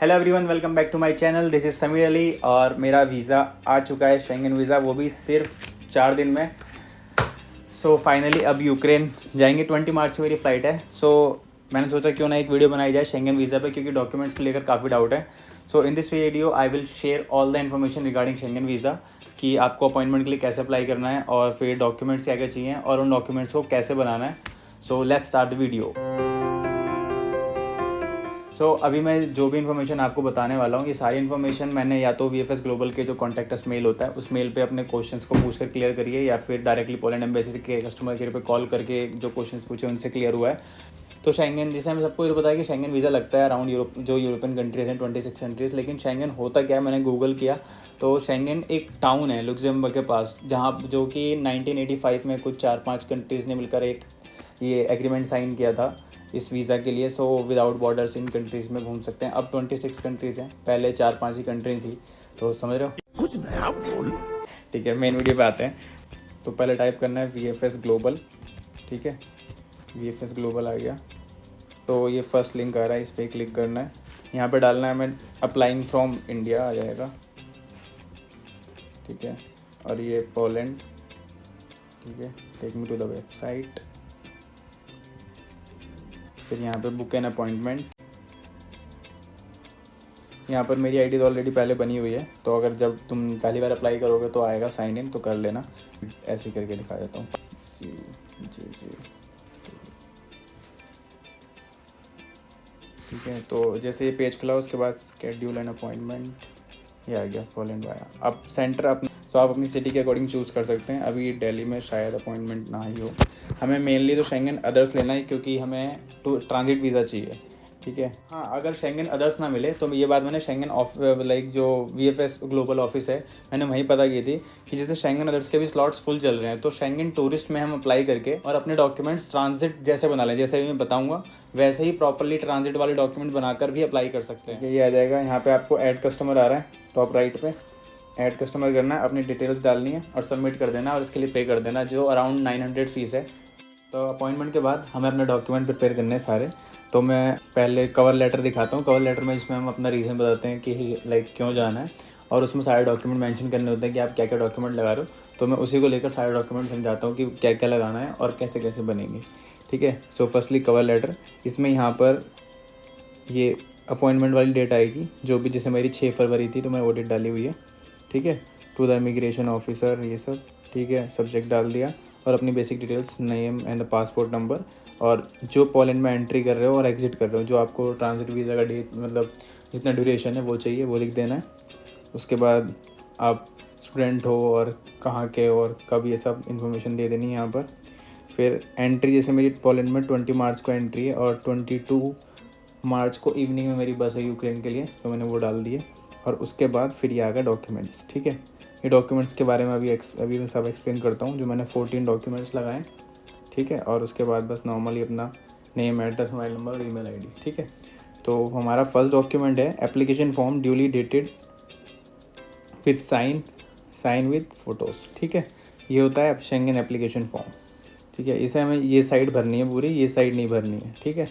Hello everyone, welcome back to my channel. This is Sameer Ali और मेरा visa आ चुका है, शेंगन वीज़ा, वो भी सिर्फ 4 दिन में। सो फाइनली अब यूक्रेन जाएंगे। 20 मार्च की मेरी फ़्लाइट है। मैंने सोचा क्यों ना एक वीडियो बनाई जाए शेंगन वीज़ा पे, क्योंकि डॉक्यूमेंट्स को लेकर काफ़ी डाउट है। So in this video I will share all the information regarding Schengen visa, कि आपको अपॉइंटमेंट के लिए कैसे अप्लाई करना है और फिर डॉक्यूमेंट्स क्या क्या चाहिए और उन डॉक्यूमेंट्स को कैसे बनाना है। So let's start the video. अभी मैं जो भी इन्फॉर्मेशन आपको बताने वाला हूँ, ये सारी इन्फॉर्मेशन मैंने या तो VFS ग्लोबल के जो कॉन्टैक्ट अस मेल होता है उस मेल पे अपने क्वेश्चंस को पूछकर क्लियर करिए, या फिर डायरेक्टली पोलैंड एम्बेसी के कस्टमर केयर पे कॉल करके जो क्वेश्चंस पूछे उनसे क्लियर हुआ है। तो शेंगन, जैसे हमें सबको ये बताया कि शेंगन वीज़ा लगता है अराउंड यूरोपियन कंट्रीज़ हैं 26 कंट्रीज़। लेकिन शेंगन होता क्या है, मैंने गूगल किया तो शेंगन एक टाउन है लुक्सेमबर्ग के पास, जहाँ जो कि 1985 में कुछ 4-5 कंट्रीज़ ने मिलकर एक ये एग्रीमेंट साइन किया था इस वीज़ा के लिए। विदाउट बॉर्डर्स इन कंट्रीज़ में घूम सकते हैं। अब 26 कंट्रीज़ हैं, पहले 4-5 ही कंट्री थी। तो समझ रहे हो, कुछ नया बोल। ठीक है, मेन वीडियो पे आते हैं। तो पहले टाइप करना है VFS ग्लोबल। ठीक है, VFS ग्लोबल आ गया। तो ये फर्स्ट लिंक आ रहा है, इस पर क्लिक करना है। यहाँ पे डालना है मैं अप्लाइंग फ्रॉम इंडिया आ जाएगा। ठीक है, और ये पोलैंड। ठीक है, take me to the website. फिर यहाँ पे बुक एन अपॉइंटमेंट। यहाँ पर मेरी आईडी तो ऑलरेडी पहले बनी हुई है, तो अगर जब तुम पहली बार अप्लाई करोगे तो आएगा साइन इन, तो कर लेना। ऐसे ही करके दिखा देता हूँ। जी। ठीक है, तो जैसे ये पेज खुला उसके बाद स्केड्यूल एन अपॉइंटमेंट, ये आ गया पोलैंड वाया। अब सेंटर आप अपनी सिटी के अकॉर्डिंग चूज़ कर सकते हैं। अभी दिल्ली में शायद अपॉइंटमेंट ना ही हो। हमें मेनली तो शेंगन अदर्स लेना है, क्योंकि हमें ट्रांजिट वीज़ा चाहिए। ठीक है, हाँ, अगर शेंगन अदर्स ना मिले तो ये बात मैंने शेंगन जो VFS ग्लोबल ऑफिस है, मैंने वहीं पता की थी कि जैसे शेंगन अदर्स के भी स्लॉट्स फुल चल रहे हैं, तो शेंगन टूरिस्ट में हम अप्लाई करके और अपने डॉक्यूमेंट्स ट्रांजिट जैसे बना लें, जैसे मैं बताऊंगा वैसे ही प्रॉपरली ट्रांजिट वाले डॉक्यूमेंट बनाकर भी अप्लाई कर सकते हैं। ये आ जाएगा, यहाँ पे आपको ऐड कस्टमर आ रहा है टॉप राइट पे। ऐड कस्टमर करना है, अपनी डिटेल्स डालनी है और सबमिट कर देना, और इसके लिए पे कर देना, जो अराउंड 900 फीस है। तो अपॉइंटमेंट के बाद हमें अपने डॉक्यूमेंट प्रिपेयर करने हैं सारे। तो मैं पहले कवर लेटर दिखाता हूँ। कवर लेटर में जिसमें हम अपना रीज़न बताते हैं कि लाइक क्यों जाना है, और उसमें सारे डॉक्यूमेंट मेंशन करने होते हैं कि आप क्या क्या डॉक्यूमेंट लगा रहे हो। तो मैं उसी को लेकर सारे डॉक्यूमेंट समझाता हूँ कि क्या क्या लगाना है और कैसे कैसे बनेंगे। ठीक है, सो फर्स्टली कवर लेटर। इसमें यहाँ पर ये अपॉइंटमेंट वाली डेट आएगी, जो भी, जैसे मेरी 6 फरवरी थी तो मैं वो डेट डाली हुई है। ठीक है, टू द इमिग्रेशन ऑफिसर, ये सब। ठीक है, सब्जेक्ट डाल दिया और अपनी basic details, name and passport number, और जो पोलैंड में एंट्री कर रहे हो और एग्जिट कर रहे हो, जो आपको ट्रांजिट वीज़ा का डेट मतलब जितना ड्यूरेशन है वो चाहिए, वो लिख देना है। उसके बाद आप स्टूडेंट हो और कहाँ के और कब, ये सब इन्फॉर्मेशन दे देनी है यहाँ पर। फिर एंट्री, जैसे मेरी पोलैंड में 20 मार्च को एंट्री है और 22 मार्च को इवनिंग में मेरी बस है यूक्रेन के लिए, तो मैंने वो डाल दिए। और उसके बाद फिर ये आ गया डॉक्यूमेंट्स। ठीक है, ये डॉक्यूमेंट्स के बारे में अभी मैं सब एक्सप्लेन करता हूँ, जो मैंने 14 डॉक्यूमेंट्स लगाए। ठीक है, और उसके बाद बस नॉर्मली अपना नेम, एड्रेस, मोबाइल नंबर और ईमेल आईडी। ठीक है, तो हमारा फर्स्ट डॉक्यूमेंट है application form duly dated with sign with photos. ठीक है, ये होता है शेंगन एप्लीकेशन फॉर्म। ठीक है, इसे हमें ये साइड भरनी है पूरी, ये साइड नहीं भरनी है। ठीक है,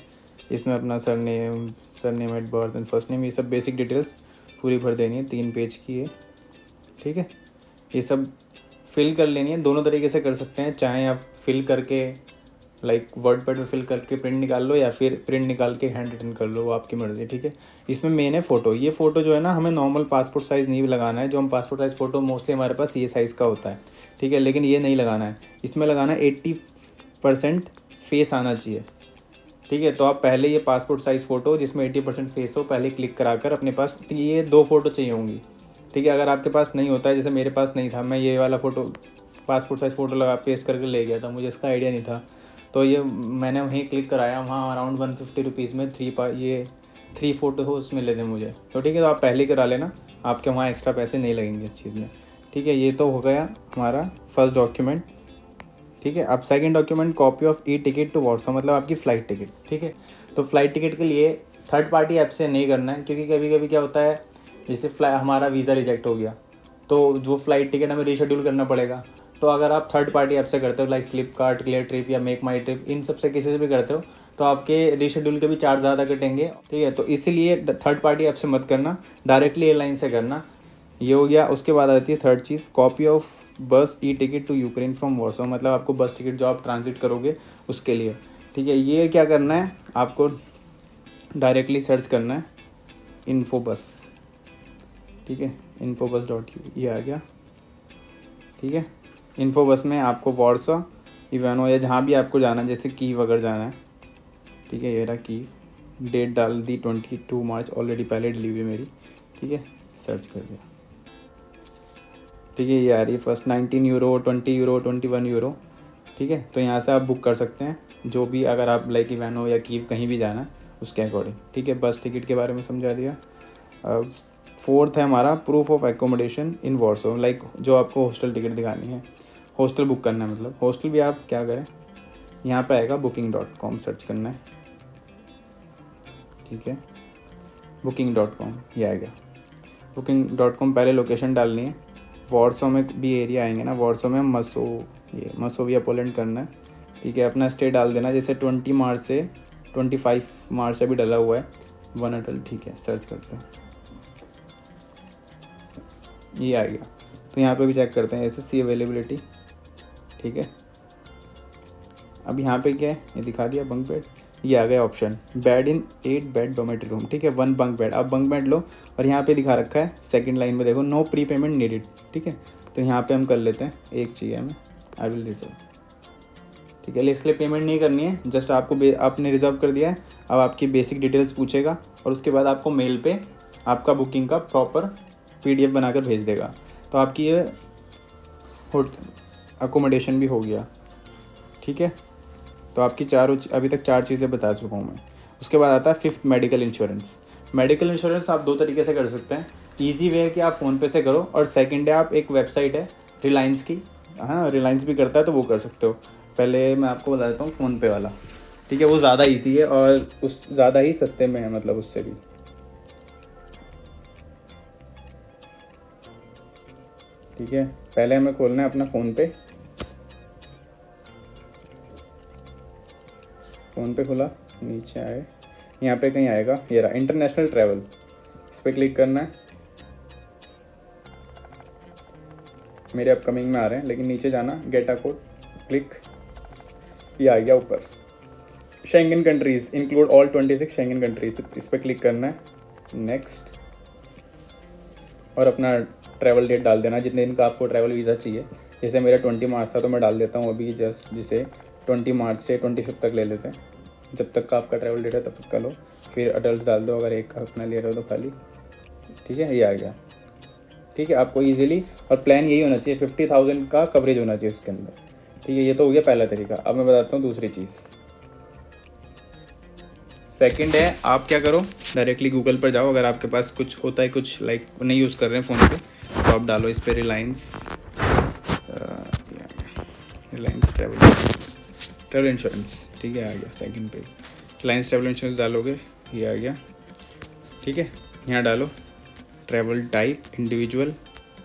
इसमें अपना surname at birth and first name, ये सब बेसिक डिटेल्स पूरी भर देनी है। 3 पेज की है। ठीक है, ये सब फिल कर लेनी है। दोनों तरीके से कर सकते हैं, चाहे आप फिल करके लाइक वर्ड पैड में फिल करके प्रिंट निकाल लो, या फिर प्रिंट निकाल के हैंड रिटन कर लो, वो आपकी मर्ज़ी। ठीक है, इसमें मेन है फ़ोटो। ये फ़ोटो जो है ना, हमें नॉर्मल पासपोर्ट साइज़ नहीं लगाना है। जो हम पासपोर्ट साइज़ फ़ोटो मोस्टली हमारे पास ये साइज़ का होता है। ठीक है, लेकिन ये नहीं लगाना है, इसमें लगाना है 80% फेस आना चाहिए। ठीक है, तो आप पहले ये पासपोर्ट साइज़ फ़ोटो जिसमें 80% फेस हो, पहले क्लिक कराकर अपने पास ये 2 फ़ोटो चाहिए होंगी। ठीक है, अगर आपके पास नहीं होता है, जैसे मेरे पास नहीं था, मैं ये वाला फ़ोटो पासपोर्ट साइज़ फ़ोटो लगा पेस्ट करके ले गया था, मुझे इसका आइडिया नहीं था, तो ये मैंने वहीं क्लिक कराया। वहाँ अराउंड 150 रुपीज़ में 3 फ़ोटोज़ मिले थे मुझे। तो ठीक है, तो आप पहले करा लेना, आपके वहाँ एक्स्ट्रा पैसे नहीं लगेंगे इस चीज़ में। ठीक है, ये तो हो गया हमारा फर्स्ट डॉक्यूमेंट। ठीक है, अब second document, copy of e ticket to WhatsApp, मतलब आपकी फ़्लाइट टिकट। ठीक है, तो फ्लाइट टिकट के लिए थर्ड पार्टी ऐप से नहीं करना है, क्योंकि कभी कभी क्या होता है, जैसे हमारा वीज़ा रिजेक्ट हो गया तो जो फ्लाइट टिकट हमें रीशेड्यूल करना पड़ेगा। तो अगर आप थर्ड पार्टी ऐप से करते हो, लाइक फ्लिपकार्ट, क्लियर ट्रिप या मेक माई ट्रिप, इन सब से किसी से भी करते हो, तो आपके रीशेड्यूल के भी चार्ज ज़्यादा कटेंगे, ठीक है। तो इसीलिए थर्ड पार्टी ऐप से मत करना, डायरेक्टली एयरलाइन से करना। ये हो गया। उसके बाद आती है third cheese, copy of bus e ticket to Ukraine from Warsaw, मतलब आपको बस टिकट जो आप ट्रांजिट करोगे उसके लिए, ठीक है। ये क्या करना है, आपको डायरेक्टली सर्च करना है इन्फो बस, ठीक है, infobus.ua ये आ गया, ठीक है। इन्फो बस में आपको वॉर्सो, इवानो या जहाँ भी आपको जाना है, जैसे कीव अगर जाना है, ठीक है, ये रहा कीव, डेट डाल दी 22 मार्च, ऑलरेडी पहले डिलीवरी मेरी, ठीक है, सर्च कर दिया, ठीक है। ये आ रही है फर्स्ट 19 यूरो, 20 यूरो, 21 यूरो, ठीक है। तो यहाँ से आप बुक कर सकते हैं जो भी, अगर आप लाइक इवानो या कीव कहीं भी जाना है उसके अकॉर्डिंग, ठीक है। बस टिकट के बारे में समझा दिया। अब फोर्थ है हमारा proof of accommodation in Warsaw, like जो आपको हॉस्टल टिकट दिखानी है, हॉस्टल बुक करना है, मतलब हॉस्टल भी आप क्या करें, यहाँ पे आएगा booking.com सर्च करना है, ठीक है, booking.com ये आ गया। booking.com पहले लोकेशन डालनी है, वॉर्सो में भी एरिया आएंगे ना, वॉर्सो में मसोविया पोलैंड करना है, ठीक है। अपना स्टे डाल देना, जैसे 20 मार्च से 25 मार्च से भी डला हुआ है, 1 अटल, ठीक है, सर्च करते हैं, ये आ गया। तो यहाँ पे भी चेक करते हैं जैसे सी अवेलेबिलिटी, ठीक है। अब यहाँ पे क्या है, ये दिखा दिया बंक बेड, ये आ गया option bed in 8 bed dormitory room, ठीक है, 1 बंक बेड, आप बंक बेड लो। और यहाँ पे दिखा रखा है सेकंड लाइन में, देखो नो प्री पेमेंट नीडेड, ठीक है। तो यहाँ पे हम कर लेते हैं, एक चाहिए हमें, आई विल रिजर्व, ठीक है। इसके लिए पेमेंट नहीं करनी है, जस्ट आपको आपने रिजर्व कर दिया है। अब आपकी बेसिक डिटेल्स पूछेगा और उसके बाद आपको मेल पे आपका बुकिंग का प्रॉपर PDF बनाकर भेज देगा। तो आपकी ये अकोमोडेशन भी हो गया, ठीक है। तो आपकी अभी तक 4 चीज़ें बता चुका हूँ मैं। उसके बाद आता है fifth, medical insurance. Medical insurance आप 2 तरीके से कर सकते हैं। ईजी वे है कि आप फ़ोन पे से करो, और सेकंड है आप एक वेबसाइट है रिलायंस की, हाँ रिलायंस भी करता है, तो वो कर सकते हो। पहले मैं आपको बता देता हूँ फ़ोन पे वाला, ठीक है, वो ज़्यादा ईजी है और उस ज़्यादा ही सस्ते में है, मतलब उससे भी, ठीक है। पहले हमें खोलना है अपना फ़ोन पे खुला, नीचे आए, यहाँ पे कहीं आएगा, ये रहा इंटरनेशनल ट्रैवल, इस पर क्लिक करना है। मेरे अपकमिंग में आ रहे हैं, लेकिन नीचे जाना, गेट अ कोड, क्लिक, ये आ गया ऊपर, Schengen countries include all 26 Schengen countries, इस पर क्लिक करना है, नेक्स्ट, और अपना ट्रैवल डेट डाल देना, जितने दिन का आपको ट्रैवल वीज़ा चाहिए। जैसे मेरा 20 मार्च था, तो मैं डाल देता हूँ अभी जस्ट, जिसे 20 मार्च से 25 तक ले लेते हैं, जब तक का आपका ट्रैवल डेट है तब तक का लो। फिर अडल्ट डाल दो, अगर एक अपना ले रहे हो तो खाली, ठीक है, ये आ गया, ठीक है। आपको ईजिली, और प्लान यही होना चाहिए, 50,000 का कवरेज होना चाहिए उसके अंदर, ठीक है। ये तो हो गया पहला तरीका। अब मैं बताता हूँ दूसरी चीज़। सेकंड है, आप क्या करो, डायरेक्टली गूगल पर जाओ, अगर आपके पास कुछ होता है, कुछ लाइक नहीं यूज़ कर रहे हैं फ़ोन पे, तो आप डालो इस पर रिलायंस ट्रैवल इंश्योरेंस, ठीक है, आ गया सेकंड पे, रिलायंस ट्रैवल इंश्योरेंस डालोगे, ये आ गया, ठीक है। यहाँ डालो travel type individual,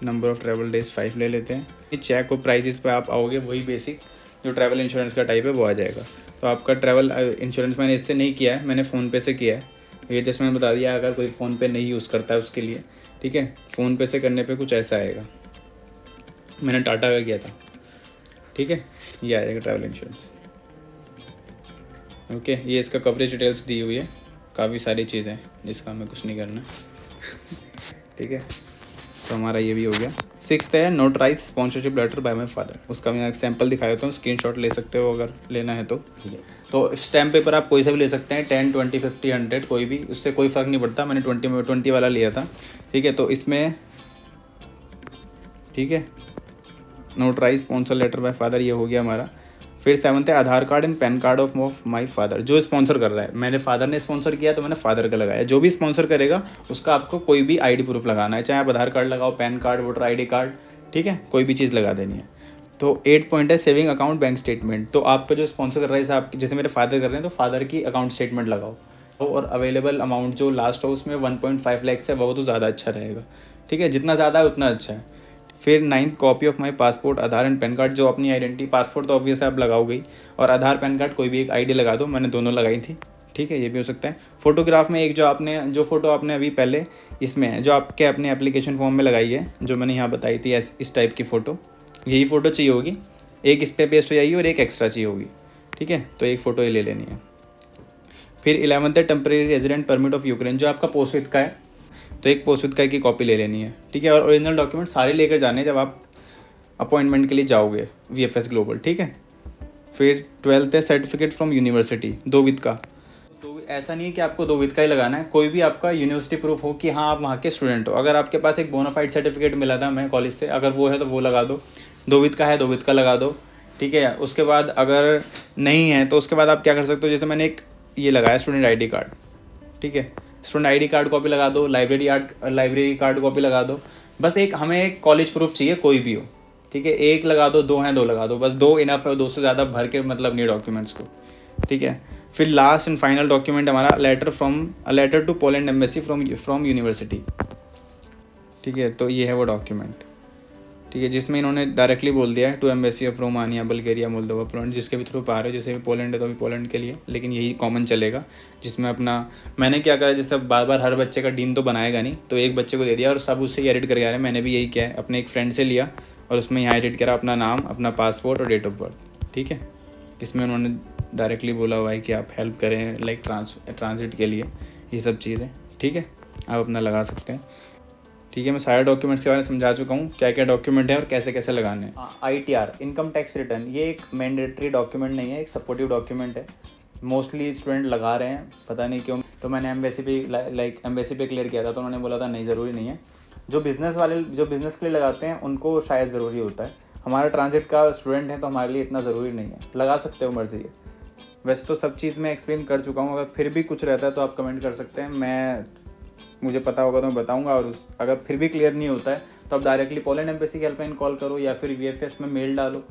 number of travel days 5 ले लेते हैं। चेक और प्राइसेस पे आप आओगे, वही बेसिक जो ट्रैवल इंश्योरेंस का टाइप है वो आ जाएगा। तो आपका ट्रैवल इंश्योरेंस मैंने इससे नहीं किया है, मैंने फ़ोन पे से किया है। ये जैसे मैंने बता दिया, अगर कोई फ़ोन पे नहीं यूज़ करता है उसके लिए, ठीक है। फ़ोन पे से करने पे कुछ ऐसा आएगा, मैंने टाटा का किया था, ठीक है, ये आएगा ट्रैवल इंश्योरेंस, ओके। ये इसका कवरेज डिटेल्स दी हुई है, काफ़ी सारी चीज़ें हैं जिसका हमें कुछ नहीं करना, ठीक है। तो हमारा ये भी हो गया। 6th है notarise sponsorship letter by my father, उसका मैं एक सैम्पल दिखा देता हूँ, स्क्रीनशॉट ले सकते हो अगर लेना है तो, ठीक है। तो स्टैम्प पेपर आप कोई सा भी ले सकते हैं, 10, 20, 50, 100, कोई भी, उससे कोई फ़र्क नहीं पड़ता। मैंने 20 वाला लिया था, ठीक है। तो इसमें, ठीक है, notarize sponsor letter by father, ये हो गया हमारा। फिर 7th है Aadhaar card and PAN card of my father, जो स्पॉन्सर कर रहा है, मैंने फादर ने स्पॉन्सर किया तो मैंने फादर का लगाया। जो भी स्पॉन्सर करेगा उसका आपको कोई भी ID प्रूफ लगाना है, चाहे आप आधार कार्ड लगाओ, pan card, voter ID card, ठीक है, कोई भी चीज़ लगा देनी है। तो 8 पॉइंट है सेविंग अकाउंट बैंक स्टेटमेंट, तो आपका जो स्पॉन्सर कर रहा है, जैसे मेरे फादर कर रहे हैं, तो फादर की अकाउंट स्टेटमेंट लगाओ, और अवेलेबल अमाउंट जो लास्ट हो उसमें 1.5 लाख है, वो तो ज़्यादा अच्छा रहेगा, ठीक है। जितना ज़्यादा है उतना अच्छा है, फिर 9th copy of my passport, Aadhaar and PAN card, जो अपनी आइडेंटिटी, पासपोर्ट तो ऑब्वियस आप लगाओगे ही, और आधार पैन कार्ड कोई भी एक आईडी लगा दो, मैंने दोनों लगाई थी, ठीक है, ये भी हो सकता है। फोटोग्राफ में एक जो फ़ोटो आपने अभी पहले इसमें है, जो आपके अपने एप्लीकेशन फॉर्म में लगाई है, जो मैंने यहाँ बताई थी, इस टाइप की फ़ोटो, यही फ़ोटो चाहिए होगी, एक इस पर पेस्ट हो जाएगी और एक एक्स्ट्रा चाहिए होगी, ठीक है, तो एक फ़ोटो ये ले लेनी है। फिर 11th है temporary resident permit of Ukraine, जो आपका पोस्टविद का है, तो एक पोस्टविद का की कॉपी ले लेनी है, ठीक है, और ओरिजिनल डॉक्यूमेंट सारे लेकर जाने जब आप अपॉइंटमेंट के लिए जाओगे VFS ग्लोबल, ठीक है। फिर 12th है सर्टिफिकेट फ्रॉम यूनिवर्सिटी, 2 विद का, तो ऐसा नहीं है कि आपको 2 विद का ही लगाना है, कोई भी आपका यूनिवर्सिटी प्रूफ हो कि हाँ आप वहाँ के स्टूडेंट हो। अगर आपके पास एक बोनाफाइड सर्टिफिकेट मिला था मैं कॉलेज से, अगर वो है तो वो लगा दो, 2 विद का है 2 विद का लगा दो, ठीक है। उसके बाद अगर नहीं है तो उसके बाद आप क्या कर सकते हो, जैसे मैंने एक ये लगाया स्टूडेंट ID कार्ड, ठीक है, स्टूडेंट ID कार्ड कॉपी लगा दो, लाइब्रेरी कार्ड कॉपी लगा दो, बस एक हमें एक कॉलेज प्रूफ चाहिए, कोई भी हो, ठीक है, एक लगा दो, 2 हैं 2 लगा दो, बस 2 इनफ है, 2 से ज़्यादा भर के मतलब नहीं डॉक्यूमेंट्स को, ठीक है। फिर लास्ट एंड फाइनल डॉक्यूमेंट हमारा letter to Poland embassy from university, ठीक है, तो ये है वो डॉक्यूमेंट, ठीक है, जिसमें इन्होंने डायरेक्टली बोल दिया है to embassy of Romania, Bulgaria, Moldova, Poland, जिसके भी थ्रू पा रहे हो, जैसे भी पोलैंड है तो अभी पोलैंड के लिए, लेकिन यही कॉमन चलेगा, जिसमें अपना मैंने क्या करा, जैसे बार बार हर बच्चे का डीन तो बनाएगा नहीं, तो एक बच्चे को दे दिया और सब उससे ही एडिट करके आ रहे हैं, मैंने भी यही किया है, अपने एक फ्रेंड से लिया और उसमें यहाँ एडिट करा अपना नाम, अपना पासपोर्ट और डेट ऑफ बर्थ, ठीक है। इसमें उन्होंने डायरेक्टली बोला हुआ है कि आप हेल्प करें लाइक ट्रांजिट के लिए, ये सब चीज़ें, ठीक है, आप अपना लगा सकते हैं, ठीक है। मैं सारे डॉक्यूमेंट्स के बारे में समझा चुका हूँ, क्या क्या डॉक्यूमेंट है और कैसे कैसे लगाने हैं। ITR इनकम टैक्स रिटर्न, ये एक मैंडेटरी डॉक्यूमेंट नहीं है, एक सपोर्टिव डॉक्यूमेंट है, मोस्टली स्टूडेंट लगा रहे हैं, पता नहीं क्यों, तो मैंने एम्बेसी पे क्लियर किया था, तो उन्होंने बोला था नहीं ज़रूरी नहीं है, जो बिज़नेस के लिए लगाते हैं उनको शायद ज़रूरी होता है, हमारा ट्रांजिट का स्टूडेंट है तो हमारे लिए इतना ज़रूरी नहीं है, लगा सकते हो, मर्जी है। वैसे तो सब चीज़ मैं एक्सप्लेन कर चुका हूँ, अगर फिर भी कुछ रहता है तो आप कमेंट कर सकते हैं, मुझे पता होगा तो मैं बताऊंगा, और अगर फिर भी क्लियर नहीं होता है तो आप डायरेक्टली पोलैंड एम्बेसी की हेल्पलाइन कॉल करो या फिर VFS में मेल डालो,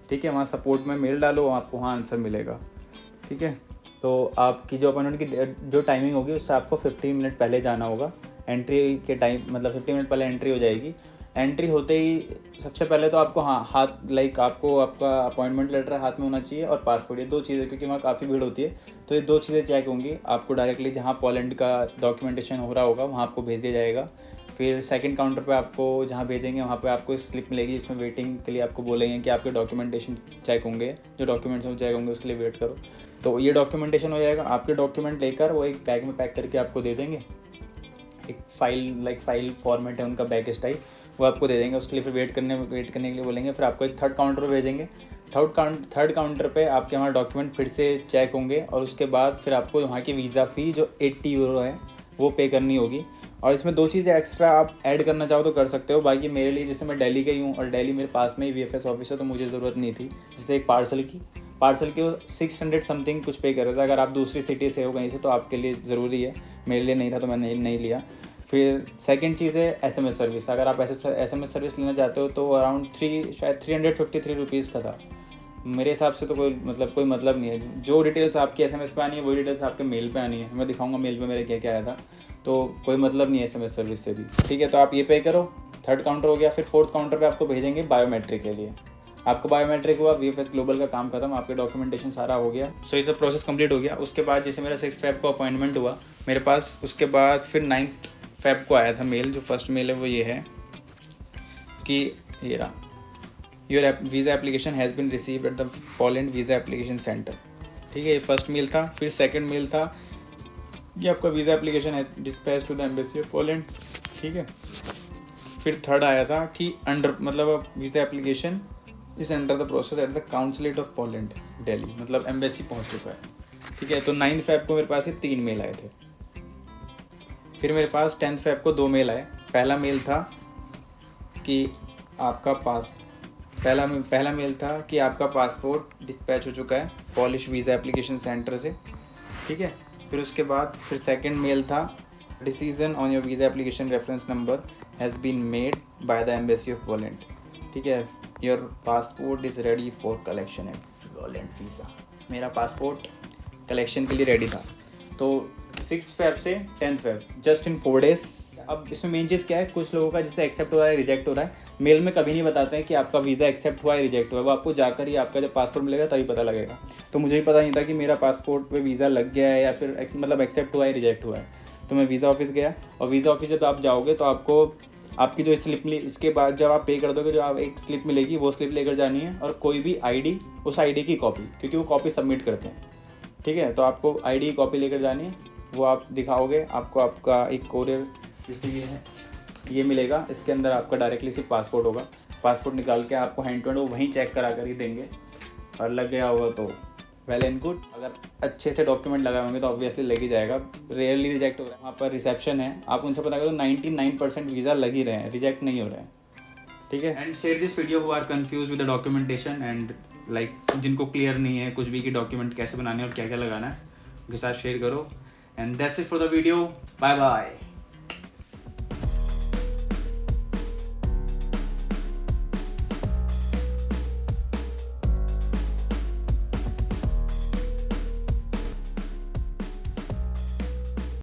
ठीक है, वहाँ सपोर्ट में मेल डालो, आपको वहाँ आंसर मिलेगा, ठीक है। तो आपकी जो अपॉइंटमेंट की जो टाइमिंग होगी उससे आपको 15 मिनट पहले जाना होगा, एंट्री के टाइम मतलब 15 मिनट पहले एंट्री हो जाएगी। एंट्री होते ही सबसे पहले तो आपको आपको आपका अपॉइंटमेंट लेटर हाथ में होना चाहिए और पासपोर्ट, ये 2 चीज़ें, क्योंकि वहाँ काफ़ी भीड़ होती है, तो ये 2 चीज़ें चेक होंगी। आपको डायरेक्टली जहाँ पोलैंड का डॉक्यूमेंटेशन हो रहा होगा वहाँ आपको भेज दिया जाएगा। फिर सेकंड काउंटर पे आपको जहाँ भेजेंगे वहाँ पे आपको स्लिप मिलेगी, जिसमें वेटिंग के लिए आपको बोलेंगे कि आपके डॉक्यूमेंटेशन चेक होंगे, जो डॉक्यूमेंट्स हैं वो चेक होंगे, उसके लिए वेट करो। तो ये डॉक्यूमेंटेशन हो जाएगा, आपके डॉक्यूमेंट लेकर वो एक बैग में पैक करके आपको दे देंगे, एक फाइल फॉर्मेट है उनका बैग स्टाइल, वो आपको दे देंगे, उसके लिए फिर वेट करने के लिए बोलेंगे। फिर आपको एक थर्ड काउंटर पर भेजेंगे, थर्ड काउंटर पे आपके वहाँ डॉक्यूमेंट फिर से चेक होंगे, और उसके बाद फिर आपको वहाँ की वीज़ा फ़ी जो 80 यूरो है वो पे करनी होगी। और इसमें 2 चीज़ें एक्स्ट्रा आप ऐड करना चाहो तो कर सकते हो, बाकी मेरे लिए जैसे मैं दिल्ली गई हूँ और दिल्ली मेरे पास में ही VFS ऑफिस है तो मुझे ज़रूरत नहीं थी। जैसे एक पार्सल की 600 समथिंग कुछ पे कर रहा था, अगर आप दूसरी सिटी से हो कहीं से तो आपके लिए ज़रूरी है, मेरे लिए नहीं था तो मैंने नहीं लिया। फिर सेकंड चीज़ है SMS सर्विस, अगर आप SMS सर्विस लेना चाहते हो तो अराउंड 353 रुपीज़ का था, मेरे हिसाब से तो कोई मतलब नहीं है। जो डिटेल्स आपकी SMS पे आनी है वही डिटेल्स आपके मेल पे आनी है, मैं दिखाऊंगा मेल पे मेरे क्या क्या आया था, तो कोई मतलब नहीं है SMS सर्विस से भी, ठीक है। तो आप ये पे करो, थर्ड काउंटर हो गया। फिर फोर्थ काउंटर पे आपको भेजेंगे बायोमेट्रिक के लिए, आपको बायोमेट्रिक हुआ, VFS ग्लोबल का काम खत्म, आपके डॉक्यूमेंटेशन सारा हो गया, सो ये सब प्रोसेस कंप्लीट हो गया। उसके बाद जैसे मेरा 6 फ़रवरी को अपॉइंटमेंट हुआ मेरे पास, उसके बाद फिर 9 फ़रवरी को आया था मेल, जो फर्स्ट मेल है वो ये है कि ये रहा, your visa application has been received at the Poland visa application centre, ठीक है, ये फर्स्ट मेल था। फिर सेकंड मेल था कि आपका वीज़ा एप्लीकेशन है dispatch to the embassy of Poland, ठीक है। फिर थर्ड आया था कि visa application is under the process at the consulate of Poland Delhi, मतलब एम्बेसी पहुंच चुका है, ठीक है। तो 9 फ़रवरी को मेरे पास ये 3 मेल आए थे। फिर मेरे पास 10 फ़रवरी को 2 मेल आए। पहला मेल था कि आपका पहला मेल था कि आपका पासपोर्ट डिस्पैच हो चुका है पॉलिश वीज़ा एप्लीकेशन सेंटर से, ठीक है। फिर उसके बाद फिर सेकंड मेल था, decision on your visa application reference number has been made by the embassy of Poland, ठीक है, your passport is ready for collection at Poland visa. मेरा पासपोर्ट कलेक्शन के लिए रेडी था। तो 6 फ़रवरी से 10 फ़रवरी, जस्ट इन 4 डेज़। अब इसमें मेन चीज़ क्या है, कुछ लोगों का जैसे एक्सेप्ट हो रहा है, रिजेक्ट हो रहा है, मेल में कभी नहीं बताते हैं कि आपका वीज़ा एक्सेप्ट हुआ है रिजेक्ट हुआ है, वो आपको जाकर ही आपका जब पासपोर्ट मिलेगा तभी पता लगेगा। तो मुझे भी पता नहीं था कि मेरा पासपोर्ट पे वीज़ा लग गया है या फिर मतलब एक्सेप्ट हुआ है रिजेक्ट हुआ है। तो मैं वीज़ा ऑफिस गया और वीज़ा ऑफिस जब आप जाओगे तो आपको आपकी जो स्लिप मिली, इसके बाद जब आप पे कर दोगे जो आप एक स्लिप मिलेगी वो स्लिप लेकर जानी है, और कोई भी आईडी, उस आईडी की कॉपी, क्योंकि वो कॉपी सबमिट करते हैं, ठीक है। तो आपको आईडी की कॉपी लेकर जानी है, वो आप दिखाओगे, आपको आपका एक कोरियर जैसे ये है ये मिलेगा, इसके अंदर आपका डायरेक्टली सिर्फ पासपोर्ट होगा। पासपोर्ट निकाल के आपको हैंड टू हैंड वो वहीं चेक करा कर ही देंगे, और लग गया होगा तो वेल एंड गुड। अगर अच्छे से डॉक्यूमेंट लगाए होंगे तो ऑब्वियसली लग ही जाएगा। रेयरली रिजेक्ट हो रहा है। वहाँ पर रिसेप्शन है, आप उनसे पता करो तो 99% वीज़ा लग ही रहे हैं, रिजेक्ट नहीं हो रहे हैं, ठीक है। And share this video who are confuse with the documentation and like जिनको क्लियर नहीं है कुछ भी कि डॉक्यूमेंट कैसे बनाने और क्या क्या लगाना है, उनके साथ शेयर करो। And that's it for the video, bye bye.